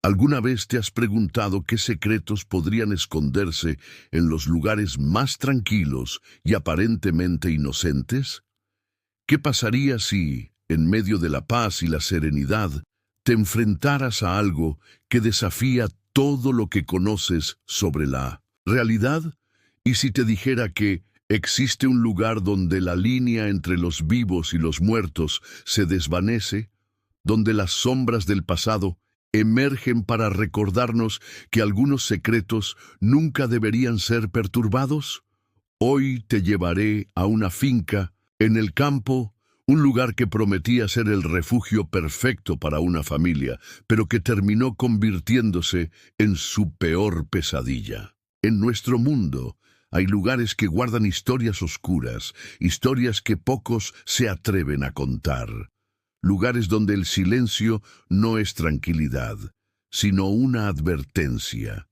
¿Alguna vez te has preguntado qué secretos podrían esconderse en los lugares más tranquilos y aparentemente inocentes? ¿Qué pasaría si, en medio de la paz y la serenidad, te enfrentaras a algo que desafía todo lo que conoces sobre la realidad? ¿Y si te dijera que existe un lugar donde la línea entre los vivos y los muertos se desvanece, donde las sombras del pasado emergen para recordarnos que algunos secretos nunca deberían ser perturbados? Hoy te llevaré a una finca en el campo, un lugar que prometía ser el refugio perfecto para una familia, pero que terminó convirtiéndose en su peor pesadilla. En nuestro mundo hay lugares que guardan historias oscuras, historias que pocos se atreven a contar. Lugares donde el silencio no es tranquilidad, sino una advertencia.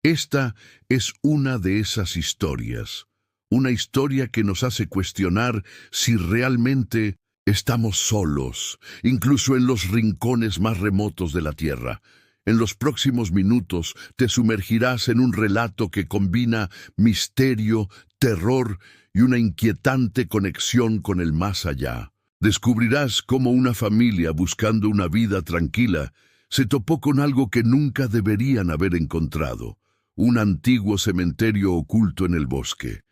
Esta es una de esas historias, una historia que nos hace cuestionar si realmente estamos solos, incluso en los rincones más remotos de la Tierra. En los próximos minutos te sumergirás en un relato que combina misterio, terror y una inquietante conexión con el más allá. Descubrirás cómo una familia buscando una vida tranquila se topó con algo que nunca deberían haber encontrado, un antiguo cementerio oculto en el bosque.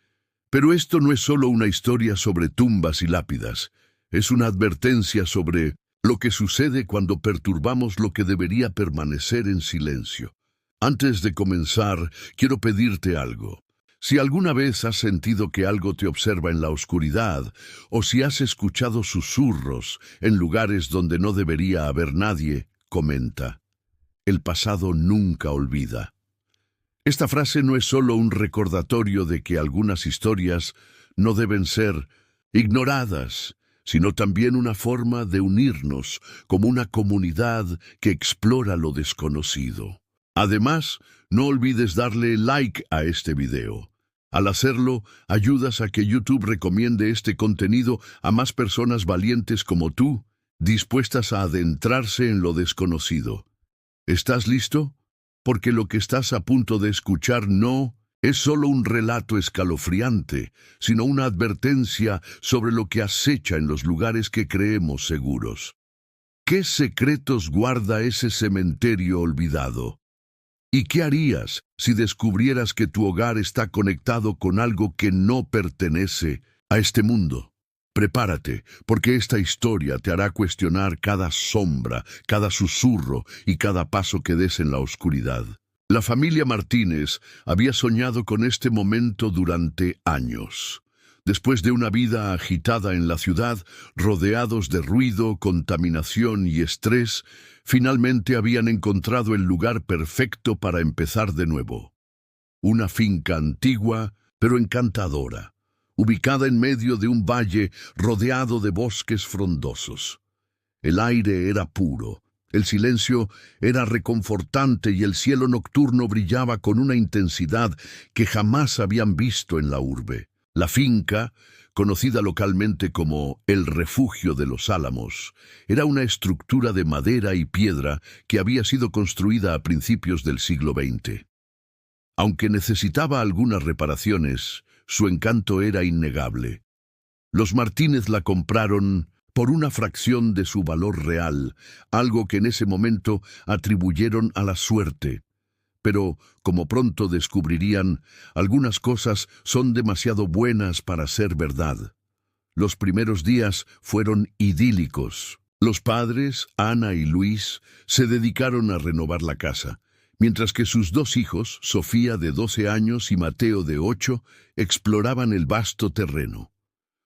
Pero esto no es solo una historia sobre tumbas y lápidas, es una advertencia sobre lo que sucede cuando perturbamos lo que debería permanecer en silencio. Antes de comenzar, quiero pedirte algo. Si alguna vez has sentido que algo te observa en la oscuridad, o si has escuchado susurros en lugares donde no debería haber nadie, comenta. El pasado nunca olvida. Esta frase no es solo un recordatorio de que algunas historias no deben ser ignoradas, sino también una forma de unirnos como una comunidad que explora lo desconocido. Además, no olvides darle like a este video. Al hacerlo, ayudas a que YouTube recomiende este contenido a más personas valientes como tú, dispuestas a adentrarse en lo desconocido. ¿Estás listo? Porque lo que estás a punto de escuchar no es solo un relato escalofriante, sino una advertencia sobre lo que acecha en los lugares que creemos seguros. ¿Qué secretos guarda ese cementerio olvidado? ¿Y qué harías si descubrieras que tu hogar está conectado con algo que no pertenece a este mundo? Prepárate, porque esta historia te hará cuestionar cada sombra, cada susurro y cada paso que des en la oscuridad. La familia Martínez había soñado con este momento durante años. Después de una vida agitada en la ciudad, rodeados de ruido, contaminación y estrés, finalmente habían encontrado el lugar perfecto para empezar de nuevo. Una finca antigua, pero encantadora, ubicada en medio de un valle rodeado de bosques frondosos. El aire era puro, el silencio era reconfortante y el cielo nocturno brillaba con una intensidad que jamás habían visto en la urbe. La finca, conocida localmente como el Refugio de los Álamos, era una estructura de madera y piedra que había sido construida a principios del siglo XX. Aunque necesitaba algunas reparaciones, su encanto era innegable. Los Martínez la compraron por una fracción de su valor real, algo que en ese momento atribuyeron a la suerte. Pero, como pronto descubrirían, algunas cosas son demasiado buenas para ser verdad. Los primeros días fueron idílicos. Los padres, Ana y Luis, se dedicaron a renovar la casa, mientras que sus dos hijos, Sofía de 12 años y Mateo de 8, exploraban el vasto terreno.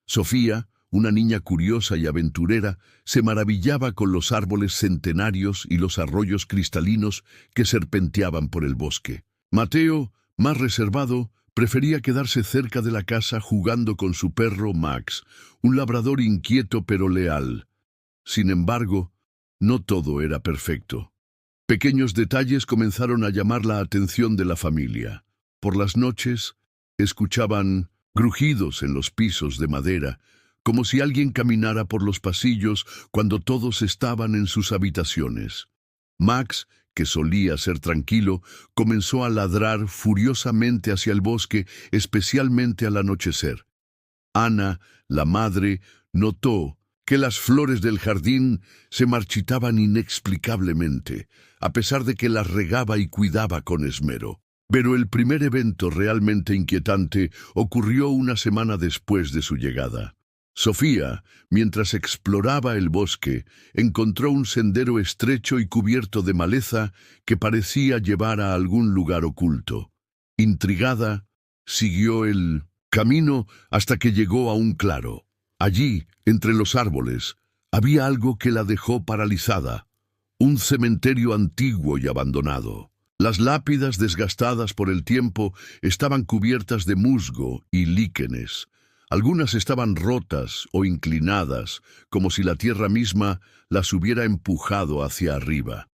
Sofía, una niña curiosa y aventurera, se maravillaba con los árboles centenarios y los arroyos cristalinos que serpenteaban por el bosque. Mateo, más reservado, prefería quedarse cerca de la casa jugando con su perro Max, un labrador inquieto pero leal. Sin embargo, no todo era perfecto. Pequeños detalles comenzaron a llamar la atención de la familia. Por las noches, escuchaban grujidos en los pisos de madera, como si alguien caminara por los pasillos cuando todos estaban en sus habitaciones. Max, que solía ser tranquilo, comenzó a ladrar furiosamente hacia el bosque, especialmente al anochecer. Ana, la madre, notó que las flores del jardín se marchitaban inexplicablemente, a pesar de que las regaba y cuidaba con esmero. Pero el primer evento realmente inquietante ocurrió una semana después de su llegada. Sofía, mientras exploraba el bosque, encontró un sendero estrecho y cubierto de maleza que parecía llevar a algún lugar oculto. Intrigada, siguió el camino hasta que llegó a un claro. Allí, entre los árboles, había algo que la dejó paralizada: un cementerio antiguo y abandonado. Las lápidas, desgastadas por el tiempo, estaban cubiertas de musgo y líquenes. Algunas estaban rotas o inclinadas, como si la tierra misma las hubiera empujado hacia arriba.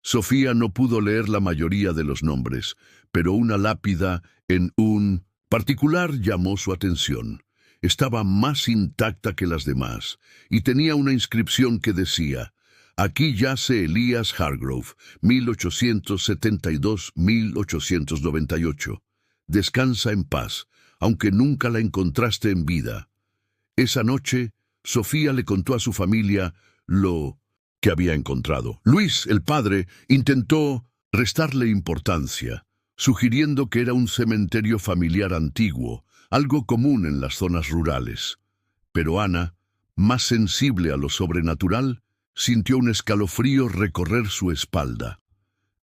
Sofía no pudo leer la mayoría de los nombres, pero una lápida en un particular llamó su atención. Estaba más intacta que las demás, y tenía una inscripción que decía: «Aquí yace Elias Hargrove, 1872-1898. Descansa en paz, aunque nunca la encontraste en vida». Esa noche, Sofía le contó a su familia lo que había encontrado. Luis, el padre, intentó restarle importancia, sugiriendo que era un cementerio familiar antiguo, algo común en las zonas rurales. Pero Ana, más sensible a lo sobrenatural, sintió un escalofrío recorrer su espalda.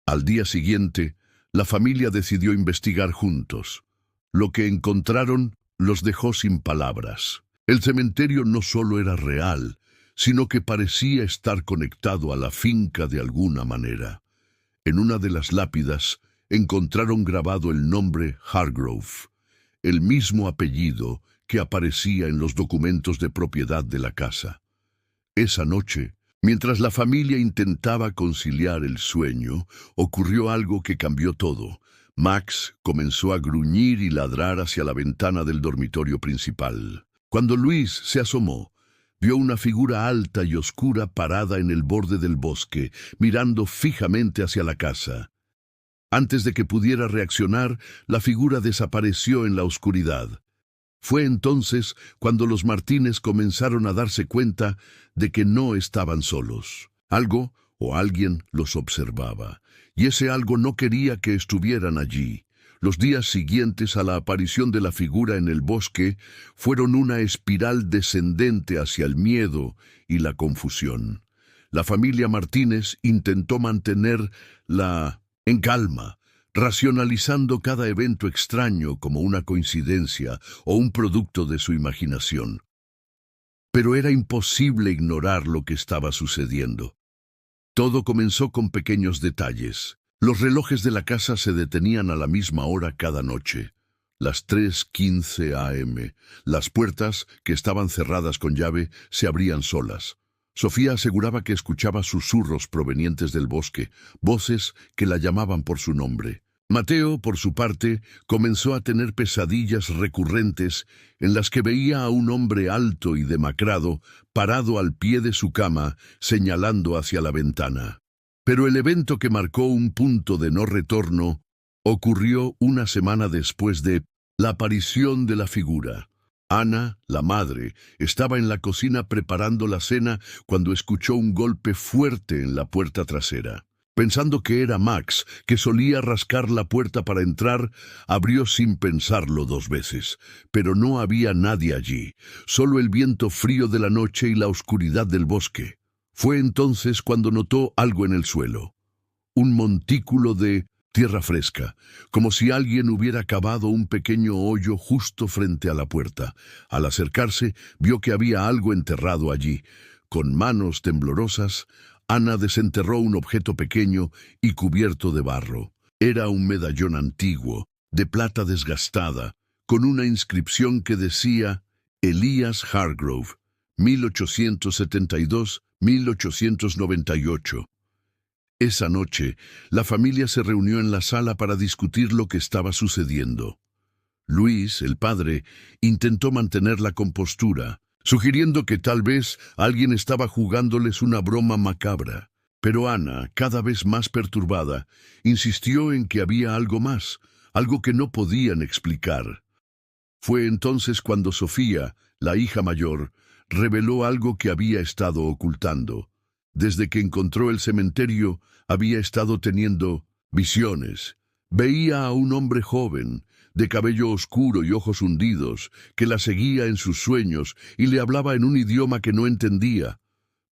Al día siguiente, la familia decidió investigar juntos. Lo que encontraron los dejó sin palabras. El cementerio no solo era real, sino que parecía estar conectado a la finca de alguna manera. En una de las lápidas encontraron grabado el nombre Hargrove, el mismo apellido que aparecía en los documentos de propiedad de la casa. Esa noche, mientras la familia intentaba conciliar el sueño, ocurrió algo que cambió todo. Max comenzó a gruñir y ladrar hacia la ventana del dormitorio principal. Cuando Luis se asomó, vio una figura alta y oscura parada en el borde del bosque, mirando fijamente hacia la casa. Antes de que pudiera reaccionar, la figura desapareció en la oscuridad. Fue entonces cuando los Martínez comenzaron a darse cuenta de que no estaban solos. Algo o alguien los observaba, y ese algo no quería que estuvieran allí. Los días siguientes a la aparición de la figura en el bosque fueron una espiral descendente hacia el miedo y la confusión. La familia Martínez intentó mantenerla en calma, racionalizando cada evento extraño como una coincidencia o un producto de su imaginación. Pero era imposible ignorar lo que estaba sucediendo. Todo comenzó con pequeños detalles. Los relojes de la casa se detenían a la misma hora cada noche, las 3:15 a.m. Las puertas, que estaban cerradas con llave, se abrían solas. Sofía aseguraba que escuchaba susurros provenientes del bosque, voces que la llamaban por su nombre. Mateo, por su parte, comenzó a tener pesadillas recurrentes en las que veía a un hombre alto y demacrado parado al pie de su cama, señalando hacia la ventana. Pero el evento que marcó un punto de no retorno ocurrió una semana después de la aparición de la figura. Ana, la madre, estaba en la cocina preparando la cena cuando escuchó un golpe fuerte en la puerta trasera. Pensando que era Max, que solía rascar la puerta para entrar, abrió sin pensarlo 2 veces. Pero no había nadie allí, solo el viento frío de la noche y la oscuridad del bosque. Fue entonces cuando notó algo en el suelo. Un montículo de tierra fresca, como si alguien hubiera cavado un pequeño hoyo justo frente a la puerta. Al acercarse, vio que había algo enterrado allí. Con manos temblorosas, Ana desenterró un objeto pequeño y cubierto de barro. Era un medallón antiguo, de plata desgastada, con una inscripción que decía Elias Hargrove, 1872-1898. Esa noche, la familia se reunió en la sala para discutir lo que estaba sucediendo. Luis, el padre, intentó mantener la compostura, sugiriendo que tal vez alguien estaba jugándoles una broma macabra. Pero Ana, cada vez más perturbada, insistió en que había algo más, algo que no podían explicar. Fue entonces cuando Sofía, la hija mayor, reveló algo que había estado ocultando. Desde que encontró el cementerio, había estado teniendo visiones. Veía a un hombre joven, de cabello oscuro y ojos hundidos, que la seguía en sus sueños y le hablaba en un idioma que no entendía.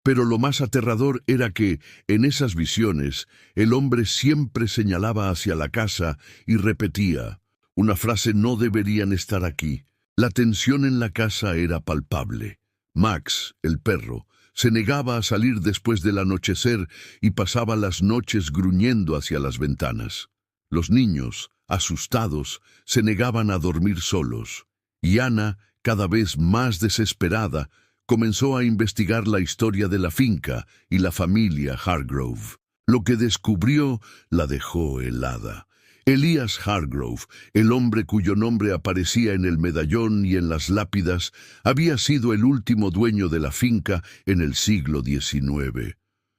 Pero lo más aterrador era que, en esas visiones, el hombre siempre señalaba hacia la casa y repetía: una frase: no deberían estar aquí. La tensión en la casa era palpable. Max, el perro, se negaba a salir después del anochecer y pasaba las noches gruñendo hacia las ventanas. Los niños, asustados, se negaban a dormir solos. Y Ana, cada vez más desesperada, comenzó a investigar la historia de la finca y la familia Hargrove. Lo que descubrió la dejó helada. Elías Hargrove, el hombre cuyo nombre aparecía en el medallón y en las lápidas, había sido el último dueño de la finca en el siglo XIX.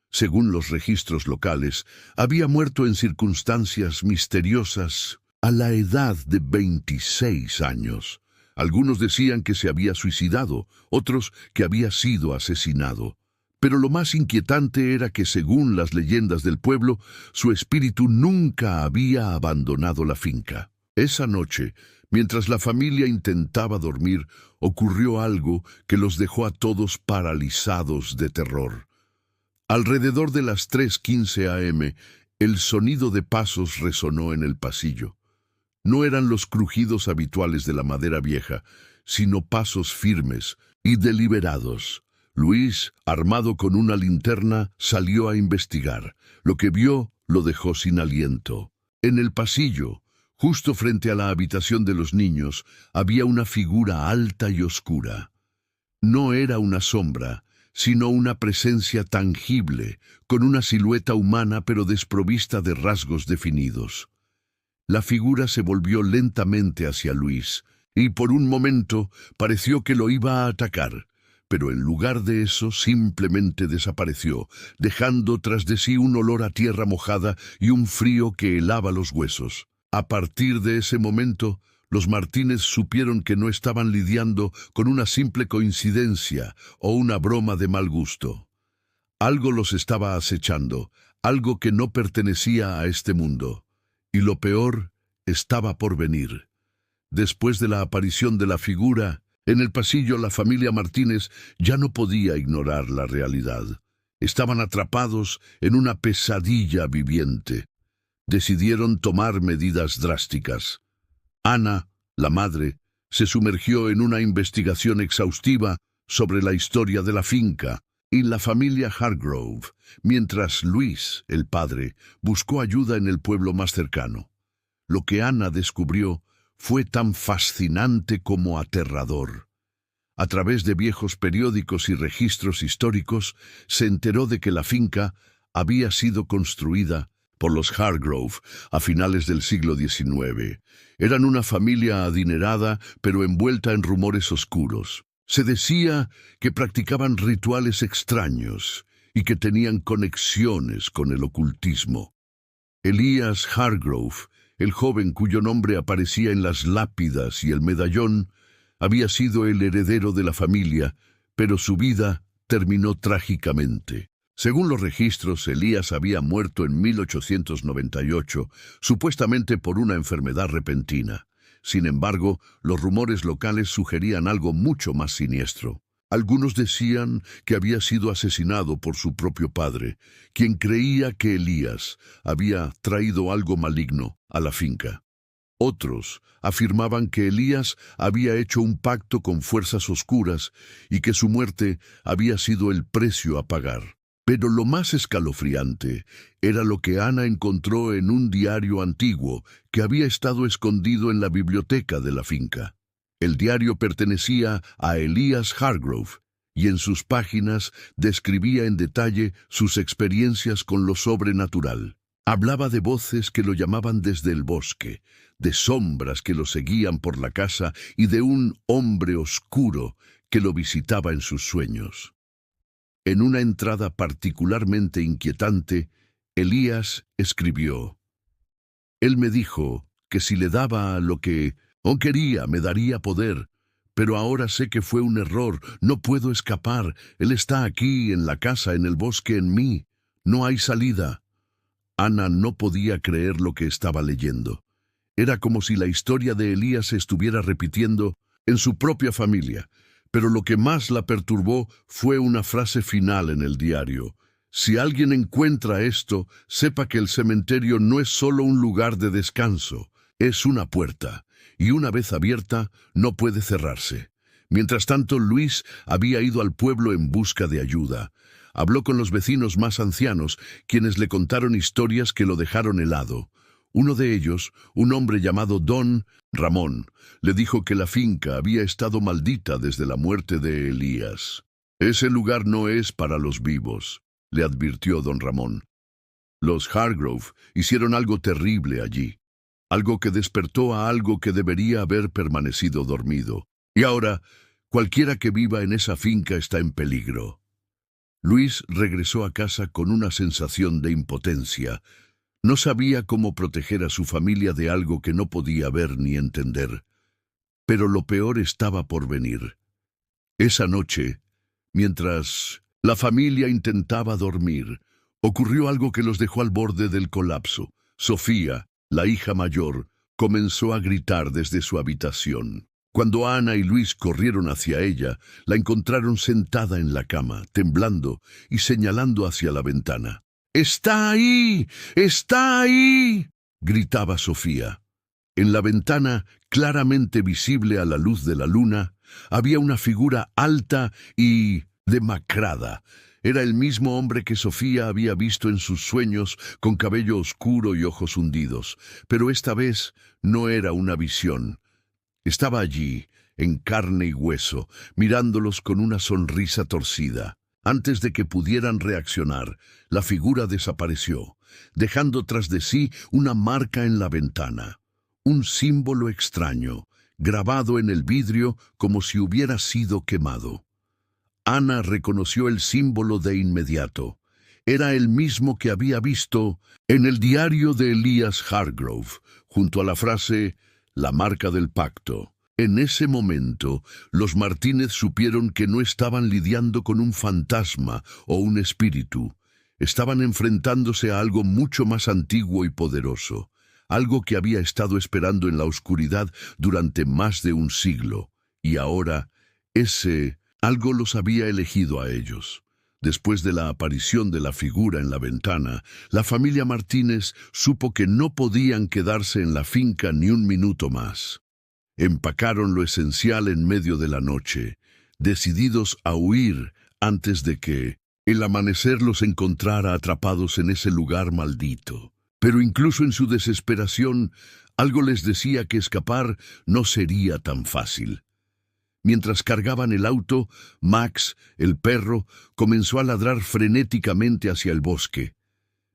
Según los registros locales, había muerto en circunstancias misteriosas a la edad de 26 años. Algunos decían que se había suicidado, otros que había sido asesinado. Pero lo más inquietante era que, según las leyendas del pueblo, su espíritu nunca había abandonado la finca. Esa noche, mientras la familia intentaba dormir, ocurrió algo que los dejó a todos paralizados de terror. Alrededor de las 3:15 a.m., el sonido de pasos resonó en el pasillo. No eran los crujidos habituales de la madera vieja, sino pasos firmes y deliberados. Luis, armado con una linterna, salió a investigar. Lo que vio lo dejó sin aliento. En el pasillo, justo frente a la habitación de los niños, había una figura alta y oscura. No era una sombra, sino una presencia tangible, con una silueta humana pero desprovista de rasgos definidos. La figura se volvió lentamente hacia Luis, y por un momento pareció que lo iba a atacar. Pero en lugar de eso simplemente desapareció, dejando tras de sí un olor a tierra mojada y un frío que helaba los huesos. A partir de ese momento, los Martínez supieron que no estaban lidiando con una simple coincidencia o una broma de mal gusto. Algo los estaba acechando, algo que no pertenecía a este mundo. Y lo peor estaba por venir. Después de la aparición de la figura, en el pasillo, la familia Martínez ya no podía ignorar la realidad. Estaban atrapados en una pesadilla viviente. Decidieron tomar medidas drásticas. Ana, la madre, se sumergió en una investigación exhaustiva sobre la historia de la finca y la familia Hargrove, mientras Luis, el padre, buscó ayuda en el pueblo más cercano. Lo que Ana descubrió fue tan fascinante como aterrador. A través de viejos periódicos y registros históricos, se enteró de que la finca había sido construida por los Hargrove a finales del siglo XIX. Eran una familia adinerada, pero envuelta en rumores oscuros. Se decía que practicaban rituales extraños y que tenían conexiones con el ocultismo. Elías Hargrove, el joven cuyo nombre aparecía en las lápidas y el medallón, había sido el heredero de la familia, pero su vida terminó trágicamente. Según los registros, Elías había muerto en 1898, supuestamente por una enfermedad repentina. Sin embargo, los rumores locales sugerían algo mucho más siniestro. Algunos decían que había sido asesinado por su propio padre, quien creía que Elías había traído algo maligno a la finca. Otros afirmaban que Elías había hecho un pacto con fuerzas oscuras y que su muerte había sido el precio a pagar. Pero lo más escalofriante era lo que Ana encontró en un diario antiguo que había estado escondido en la biblioteca de la finca. El diario pertenecía a Elías Hargrove y en sus páginas describía en detalle sus experiencias con lo sobrenatural. Hablaba de voces que lo llamaban desde el bosque, de sombras que lo seguían por la casa y de un hombre oscuro que lo visitaba en sus sueños. En una entrada particularmente inquietante, Elías escribió: Él me dijo que si le daba lo que quería, me daría poder. Pero ahora sé que fue un error, no puedo escapar. Él está aquí, en la casa, en el bosque, en mí. No hay salida. Ana no podía creer lo que estaba leyendo. Era como si la historia de Elías se estuviera repitiendo en su propia familia. Pero lo que más la perturbó fue una frase final en el diario: si alguien encuentra esto, sepa que el cementerio no es solo un lugar de descanso, es una puerta, y una vez abierta, no puede cerrarse. Mientras tanto, Luis había ido al pueblo en busca de ayuda. Habló con los vecinos más ancianos, quienes le contaron historias que lo dejaron helado. Uno de ellos, un hombre llamado Don Ramón, le dijo que la finca había estado maldita desde la muerte de Elías. Ese lugar no es para los vivos, le advirtió don Ramón. Los Hargrove hicieron algo terrible allí, algo que despertó a algo que debería haber permanecido dormido. Y ahora, cualquiera que viva en esa finca está en peligro. Luis regresó a casa con una sensación de impotencia. No sabía cómo proteger a su familia de algo que no podía ver ni entender. Pero lo peor estaba por venir. Esa noche, mientras la familia intentaba dormir, ocurrió algo que los dejó al borde del colapso. Sofía, la hija mayor, comenzó a gritar desde su habitación. Cuando Ana y Luis corrieron hacia ella, la encontraron sentada en la cama, temblando y señalando hacia la ventana. ¡Está ahí! ¡Está ahí!, gritaba Sofía. En la ventana, claramente visible a la luz de la luna, había una figura alta y demacrada. Era el mismo hombre que Sofía había visto en sus sueños, con cabello oscuro y ojos hundidos. Pero esta vez no era una visión. Estaba allí, en carne y hueso, mirándolos con una sonrisa torcida. Antes de que pudieran reaccionar, la figura desapareció, dejando tras de sí una marca en la ventana. Un símbolo extraño, grabado en el vidrio como si hubiera sido quemado. Ana reconoció el símbolo de inmediato. Era el mismo que había visto en el diario de Elías Hargrove, junto a la frase «La marca del pacto». En ese momento, los Martínez supieron que no estaban lidiando con un fantasma o un espíritu. Estaban enfrentándose a algo mucho más antiguo y poderoso, algo que había estado esperando en la oscuridad durante más de un siglo, y ahora ese algo los había elegido a ellos. Después de la aparición de la figura en la ventana, la familia Martínez supo que no podían quedarse en la finca ni un minuto más. Empacaron lo esencial en medio de la noche, decididos a huir antes de que el amanecer los encontrara atrapados en ese lugar maldito. Pero incluso en su desesperación, algo les decía que escapar no sería tan fácil. Mientras cargaban el auto, Max, el perro, comenzó a ladrar frenéticamente hacia el bosque.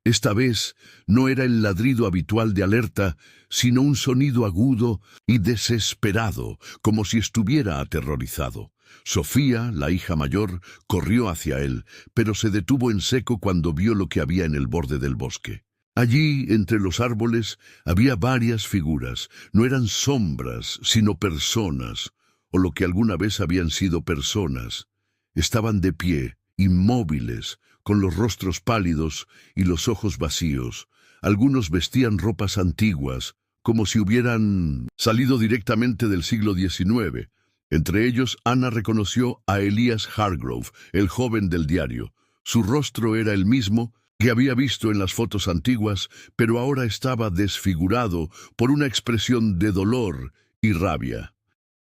Esta vez no era el ladrido habitual de alerta, sino un sonido agudo y desesperado, como si estuviera aterrorizado. Sofía, la hija mayor, corrió hacia él, pero se detuvo en seco cuando vio lo que había en el borde del bosque. Allí, entre los árboles, había varias figuras. No eran sombras, sino personas, o lo que alguna vez habían sido personas. Estaban de pie, inmóviles, con los rostros pálidos y los ojos vacíos. Algunos vestían ropas antiguas, como si hubieran salido directamente del siglo XIX. Entre ellos, Ana reconoció a Elías Hargrove, el joven del diario. Su rostro era el mismo que había visto en las fotos antiguas, pero ahora estaba desfigurado por una expresión de dolor y rabia.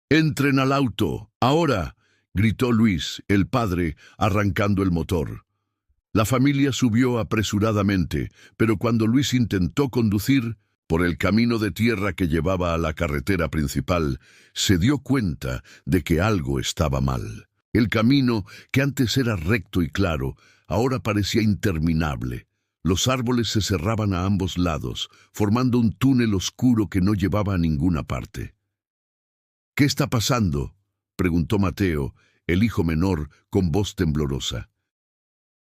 «¡Entren al auto! ¡Ahora!», gritó Luis, el padre, arrancando el motor. La familia subió apresuradamente, pero cuando Luis intentó conducir por el camino de tierra que llevaba a la carretera principal, se dio cuenta de que algo estaba mal. El camino, que antes era recto y claro, ahora parecía interminable. Los árboles se cerraban a ambos lados, formando un túnel oscuro que no llevaba a ninguna parte. «¿Qué está pasando?», preguntó Mateo, el hijo menor, con voz temblorosa.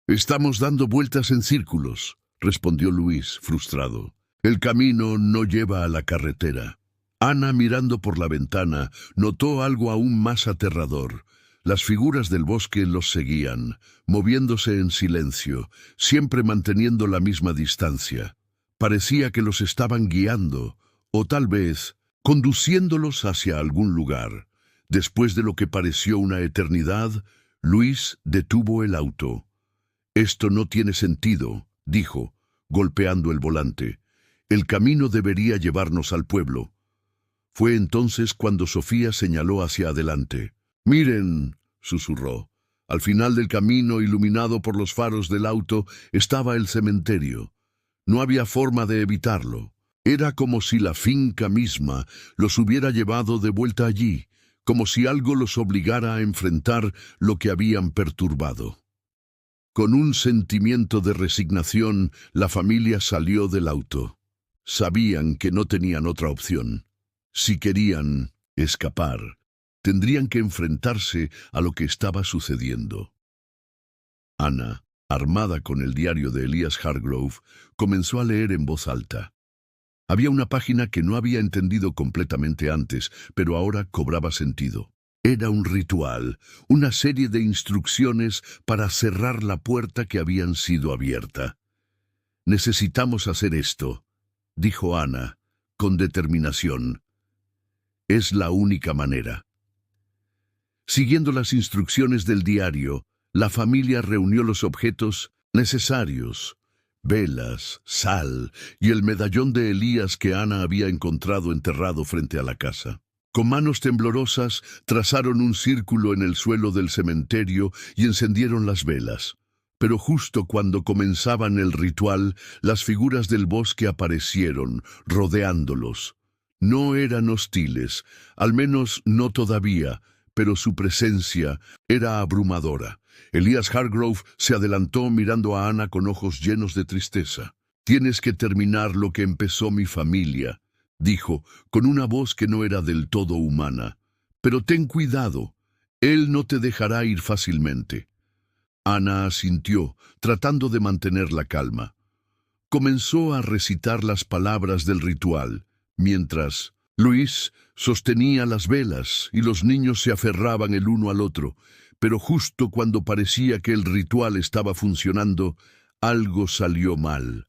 Estamos dando vueltas en círculos, respondió Luis, frustrado. El camino no lleva a la carretera. Ana, mirando por la ventana, notó algo aún más aterrador. Las figuras del bosque los seguían, moviéndose en silencio, siempre manteniendo la misma distancia. Parecía que los estaban guiando, o tal vez conduciéndolos hacia algún lugar. Después de lo que pareció una eternidad, Luis detuvo el auto. «Esto no tiene sentido», dijo, golpeando el volante. «El camino debería llevarnos al pueblo». Fue entonces cuando Sofía señaló hacia adelante. «Miren», susurró. Al final del camino, iluminado por los faros del auto, estaba el cementerio. No había forma de evitarlo. Era como si la finca misma los hubiera llevado de vuelta allí, como si algo los obligara a enfrentar lo que habían perturbado. Con un sentimiento de resignación, la familia salió del auto. Sabían que no tenían otra opción. Si querían escapar, tendrían que enfrentarse a lo que estaba sucediendo. Ana, armada con el diario de Elias Hargrove, comenzó a leer en voz alta. Había una página que no había entendido completamente antes, pero ahora cobraba sentido. Era un ritual, una serie de instrucciones para cerrar la puerta que habían sido abierta. «Necesitamos hacer esto», dijo Ana, con determinación. «Es la única manera». Siguiendo las instrucciones del diario, la familia reunió los objetos necesarios: velas, sal y el medallón de Elías que Ana había encontrado enterrado frente a la casa. Con manos temblorosas, trazaron un círculo en el suelo del cementerio y encendieron las velas. Pero justo cuando comenzaban el ritual, las figuras del bosque aparecieron, rodeándolos. No eran hostiles, al menos no todavía, pero su presencia era abrumadora. Elias Hargrove se adelantó mirando a Ana con ojos llenos de tristeza. «Tienes que terminar lo que empezó mi familia», dijo, con una voz que no era del todo humana. «Pero ten cuidado, él no te dejará ir fácilmente». Ana asintió, tratando de mantener la calma. Comenzó a recitar las palabras del ritual, mientras Luis sostenía las velas y los niños se aferraban el uno al otro. Pero justo cuando parecía que el ritual estaba funcionando, algo salió mal.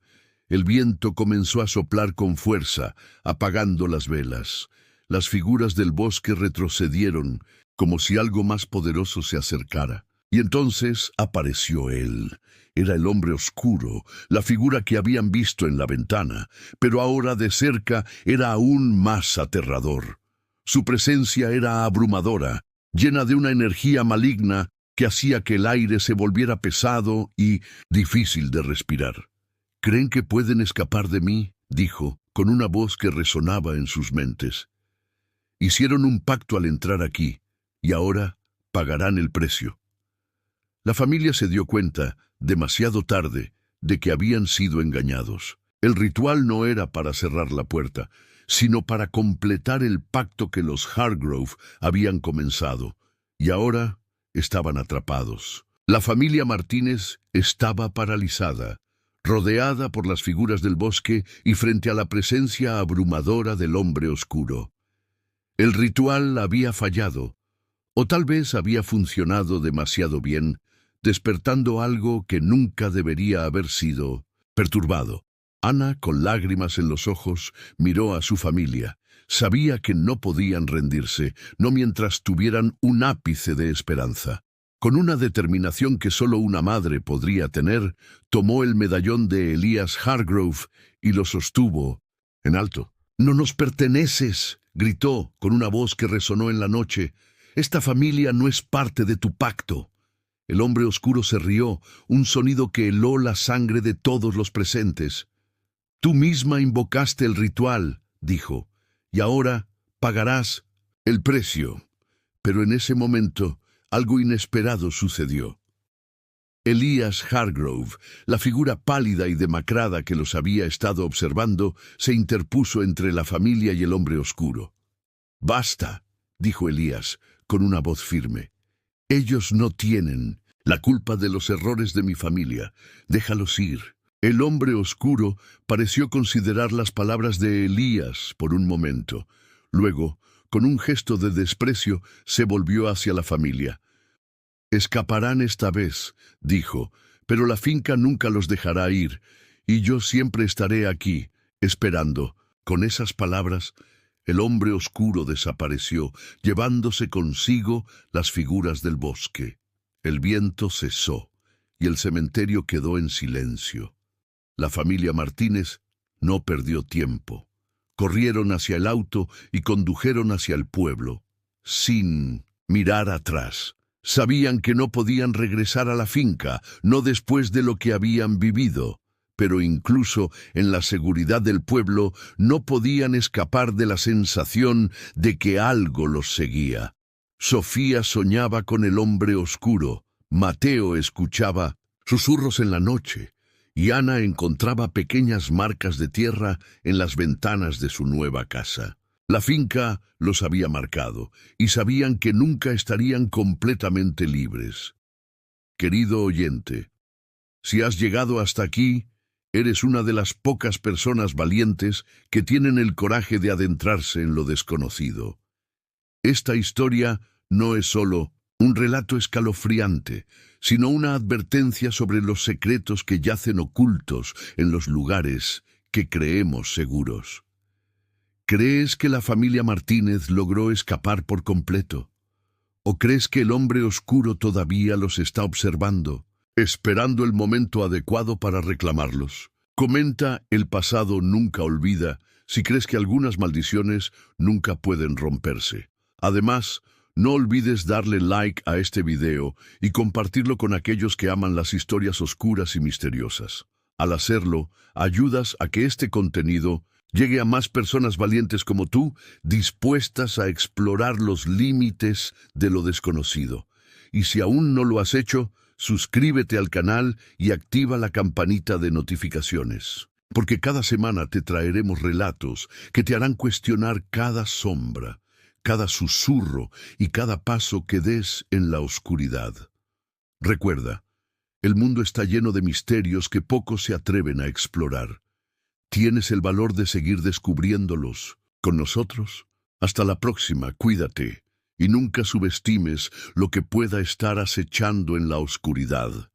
El viento comenzó a soplar con fuerza, apagando las velas. Las figuras del bosque retrocedieron, como si algo más poderoso se acercara. Y entonces apareció él. Era el hombre oscuro, la figura que habían visto en la ventana, pero ahora de cerca era aún más aterrador. Su presencia era abrumadora, llena de una energía maligna que hacía que el aire se volviera pesado y difícil de respirar. «¿Creen que pueden escapar de mí?», dijo, con una voz que resonaba en sus mentes. «Hicieron un pacto al entrar aquí, y ahora pagarán el precio». La familia se dio cuenta, demasiado tarde, de que habían sido engañados. El ritual no era para cerrar la puerta, sino para completar el pacto que los Hargrove habían comenzado, y ahora estaban atrapados. La familia Martínez estaba paralizada, rodeada por las figuras del bosque y frente a la presencia abrumadora del hombre oscuro. El ritual había fallado, o tal vez había funcionado demasiado bien, despertando algo que nunca debería haber sido perturbado. Ana, con lágrimas en los ojos, miró a su familia. Sabía que no podían rendirse, no mientras tuvieran un ápice de esperanza. Con una determinación que solo una madre podría tener, tomó el medallón de Elias Hargrove y lo sostuvo en alto. «No nos perteneces», gritó con una voz que resonó en la noche. «Esta familia no es parte de tu pacto». El hombre oscuro se rió, un sonido que heló la sangre de todos los presentes. «Tú misma invocaste el ritual», dijo, «y ahora pagarás el precio». Pero en ese momento, algo inesperado sucedió. Elias Hargrove, la figura pálida y demacrada que los había estado observando, se interpuso entre la familia y el hombre oscuro. «Basta», dijo Elías, con una voz firme. «Ellos no tienen La culpa de los errores de mi familia. Déjalos ir. El hombre oscuro pareció considerar las palabras de Elías por un momento. Luego, con un gesto de desprecio, se volvió hacia la familia. Escaparán esta vez, dijo, pero la finca nunca los dejará ir, y yo siempre estaré aquí, esperando. Con esas palabras, el hombre oscuro desapareció, llevándose consigo las figuras del bosque. El viento cesó, y el cementerio quedó en silencio. La familia Martínez no perdió tiempo. Corrieron hacia el auto y condujeron hacia el pueblo, sin mirar atrás. Sabían que no podían regresar a la finca, no después de lo que habían vivido, pero incluso en la seguridad del pueblo no podían escapar de la sensación de que algo los seguía. Sofía soñaba con el hombre oscuro, Mateo escuchaba susurros en la noche, y Ana encontraba pequeñas marcas de tierra en las ventanas de su nueva casa. La finca los había marcado, y sabían que nunca estarían completamente libres. Querido oyente, si has llegado hasta aquí, eres una de las pocas personas valientes que tienen el coraje de adentrarse en lo desconocido. Esta historia no es solo un relato escalofriante, sino una advertencia sobre los secretos que yacen ocultos en los lugares que creemos seguros. ¿Crees que la familia Martínez logró escapar por completo? ¿O crees que el hombre oscuro todavía los está observando, esperando el momento adecuado para reclamarlos? Comenta "El pasado nunca olvida" si crees que algunas maldiciones nunca pueden romperse. Además, no olvides darle like a este video y compartirlo con aquellos que aman las historias oscuras y misteriosas. Al hacerlo, ayudas a que este contenido llegue a más personas valientes como tú, dispuestas a explorar los límites de lo desconocido. Y si aún no lo has hecho, suscríbete al canal y activa la campanita de notificaciones, porque cada semana te traeremos relatos que te harán cuestionar cada sombra, cada susurro y cada paso que des en la oscuridad. Recuerda, el mundo está lleno de misterios que pocos se atreven a explorar. ¿Tienes el valor de seguir descubriéndolos con nosotros? Hasta la próxima, cuídate, y nunca subestimes lo que pueda estar acechando en la oscuridad.